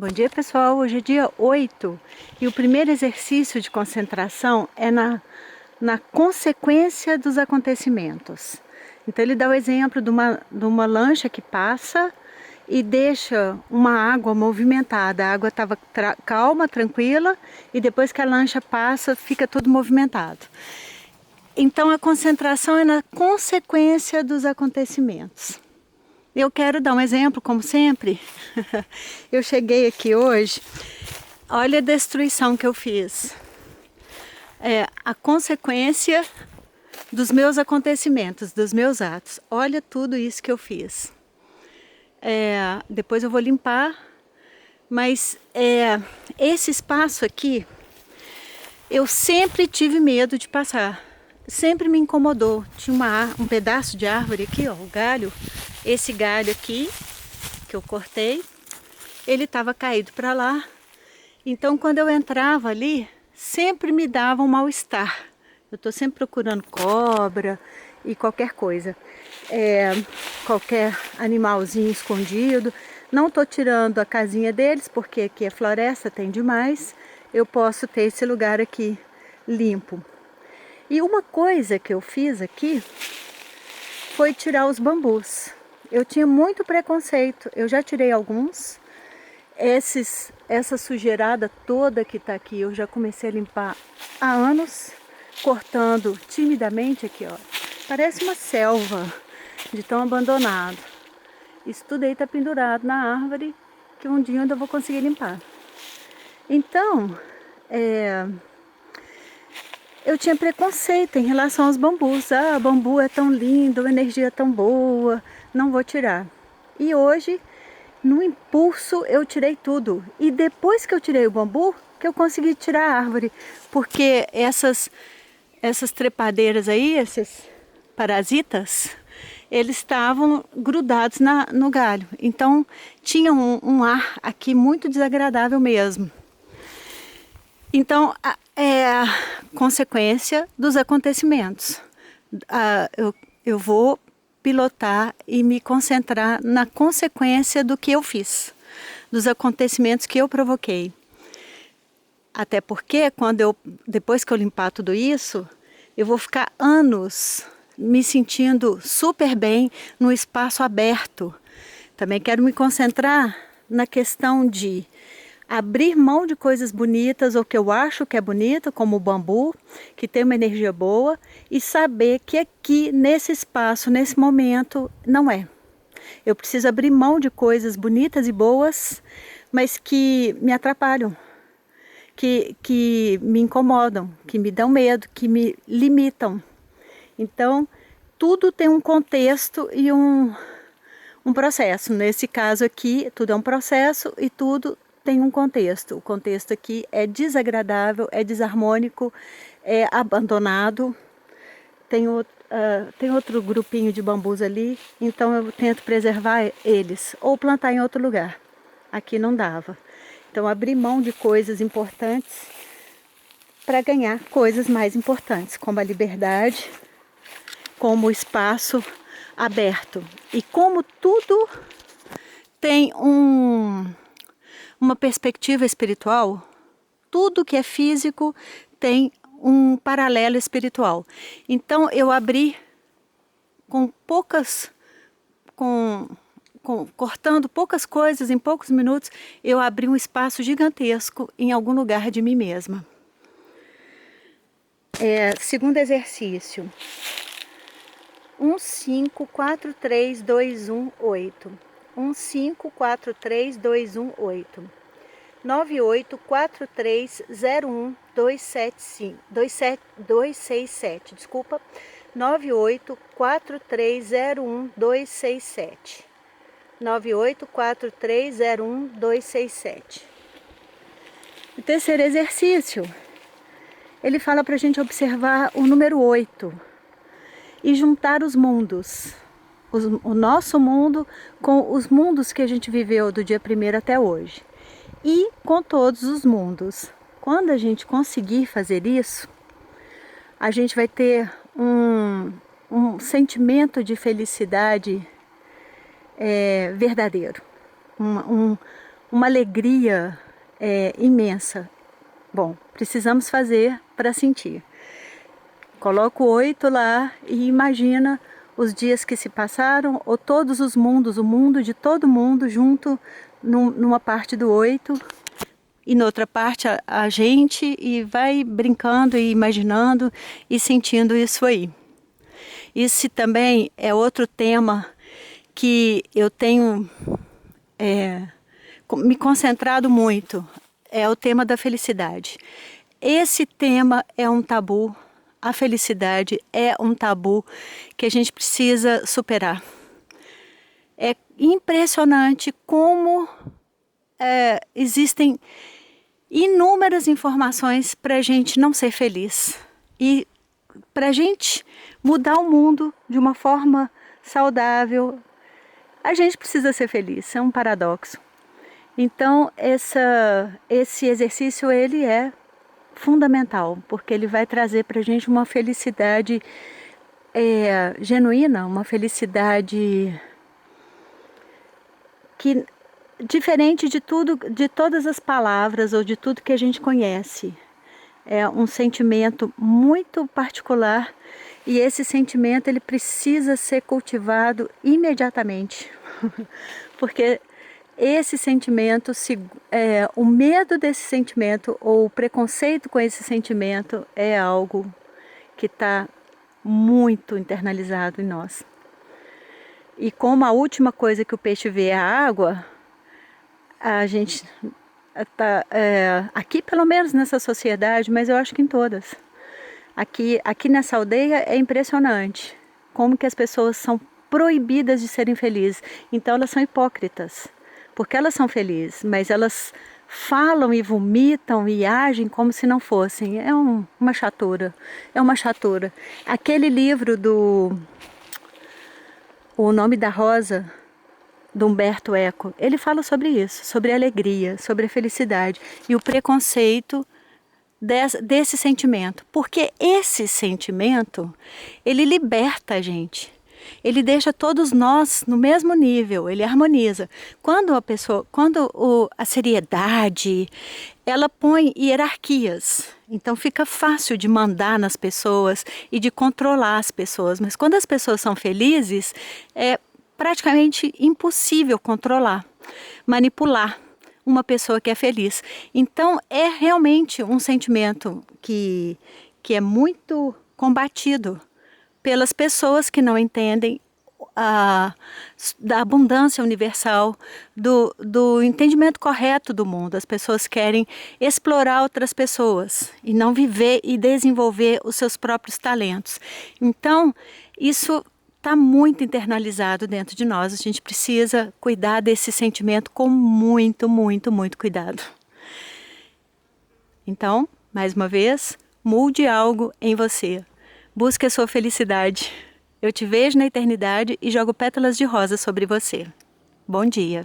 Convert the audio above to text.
Bom dia, pessoal. Hoje é dia 8 e o primeiro exercício de concentração é na consequência dos acontecimentos. Então ele dá o exemplo de uma lancha que passa e deixa uma água movimentada. A água estava calma, tranquila, e depois que a lancha passa, fica tudo movimentado. Então a concentração é na consequência dos acontecimentos. Eu quero dar um exemplo, como sempre. Eu cheguei aqui hoje, olha a destruição que eu fiz. É a consequência dos meus acontecimentos, dos meus atos. Olha tudo isso que eu fiz. Depois eu vou limpar, mas esse espaço aqui, eu sempre tive medo de passar. Sempre me incomodou. Tinha um pedaço de árvore aqui, ó, o galho. Esse galho aqui, que eu cortei, ele estava caído para lá. Então, quando eu entrava ali, sempre me dava um mal-estar. Eu estou sempre procurando cobra e qualquer coisa. Qualquer animalzinho escondido. Não estou tirando a casinha deles, porque aqui é floresta, tem demais. Eu posso ter esse lugar aqui limpo. E uma coisa que eu fiz aqui foi tirar os bambus. Eu tinha muito preconceito, eu já tirei alguns. Essa sujeirada toda que está aqui, eu já comecei a limpar há anos, cortando timidamente aqui, ó. Parece uma selva de tão abandonado. Isso tudo aí está pendurado na árvore, que um dia eu ainda vou conseguir limpar. Então, eu tinha preconceito em relação aos bambus. Ah, bambu é tão lindo, a energia é tão boa, não vou tirar. E hoje, no impulso, eu tirei tudo. E depois que eu tirei o bambu, que eu consegui tirar a árvore. Porque essas trepadeiras aí, esses parasitas, eles estavam grudados no galho. Então, tinha um ar aqui muito desagradável mesmo. Então, é a consequência dos acontecimentos. Eu vou pilotar e me concentrar na consequência do que eu fiz, dos acontecimentos que eu provoquei. Até porque, depois que eu limpar tudo isso, eu vou ficar anos me sentindo super bem no espaço aberto. Também quero me concentrar na questão de abrir mão de coisas bonitas ou que eu acho que é bonito, como o bambu, que tem uma energia boa, e saber que aqui, nesse espaço, nesse momento, não é. Eu preciso abrir mão de coisas bonitas e boas, mas que me atrapalham, que me incomodam, que me dão medo, que me limitam. Então, tudo tem um contexto e um processo. Nesse caso aqui, tudo é um processo e tudo tem um contexto. O contexto aqui é desagradável, é desarmônico, é abandonado. Tem outro grupinho de bambus ali, então eu tento preservar eles ou plantar em outro lugar. Aqui não dava. Então abrir mão de coisas importantes para ganhar coisas mais importantes, como a liberdade, como o espaço aberto. E como tudo tem uma perspectiva espiritual, tudo que é físico tem um paralelo espiritual. Então eu abri cortando poucas coisas em poucos minutos, eu abri um espaço gigantesco em algum lugar de mim mesma. Segundo exercício. 1543218. 1543218. 984301267. Desculpa. 984301267. 984301267. O terceiro exercício, ele fala para a gente observar o número 8 e juntar os mundos. O nosso mundo com os mundos que a gente viveu do dia 1º até hoje. E com todos os mundos. Quando a gente conseguir fazer isso, a gente vai ter um sentimento de felicidade verdadeiro. uma alegria imensa. Bom, precisamos fazer para sentir. Coloca o 8 lá e imagina os dias que se passaram, ou todos os mundos, o mundo de todo mundo junto numa parte do 8 e noutra parte a gente, e vai brincando e imaginando e sentindo isso aí. Esse também é outro tema que eu tenho me concentrado muito, é o tema da felicidade. Esse tema é um tabu. A felicidade é um tabu que a gente precisa superar. É impressionante como existem inúmeras informações para a gente não ser feliz. E para a gente mudar o mundo de uma forma saudável, a gente precisa ser feliz. É um paradoxo. Então, esse exercício ele é fundamental, porque ele vai trazer para a gente uma felicidade genuína, uma felicidade que diferente de tudo, de todas as palavras ou de tudo que a gente conhece. É um sentimento muito particular e esse sentimento ele precisa ser cultivado imediatamente, porque esse sentimento, o medo desse sentimento ou o preconceito com esse sentimento é algo que está muito internalizado em nós. E como a última coisa que o peixe vê é a água, a gente está, aqui pelo menos nessa sociedade, mas eu acho que em todas. Aqui nessa aldeia é impressionante como que as pessoas são proibidas de serem felizes. Então elas são hipócritas. Porque elas são felizes, mas elas falam e vomitam e agem como se não fossem. É uma chatura, é uma chatura. Aquele livro O Nome da Rosa, do Humberto Eco, ele fala sobre isso, sobre a alegria, sobre a felicidade e o preconceito desse sentimento. Porque esse sentimento, ele liberta a gente. Ele deixa todos nós no mesmo nível, ele harmoniza. Quando a seriedade, ela põe hierarquias. Então fica fácil de mandar nas pessoas e de controlar as pessoas. Mas quando as pessoas são felizes, é praticamente impossível controlar, manipular uma pessoa que é feliz. Então é realmente um sentimento que é muito combatido pelas pessoas que não entendem da abundância universal, do entendimento correto do mundo. As pessoas querem explorar outras pessoas e não viver e desenvolver os seus próprios talentos. Então, isso está muito internalizado dentro de nós. A gente precisa cuidar desse sentimento com muito, muito, muito cuidado. Então, mais uma vez, mude algo em você. Busque a sua felicidade. Eu te vejo na eternidade e jogo pétalas de rosa sobre você. Bom dia.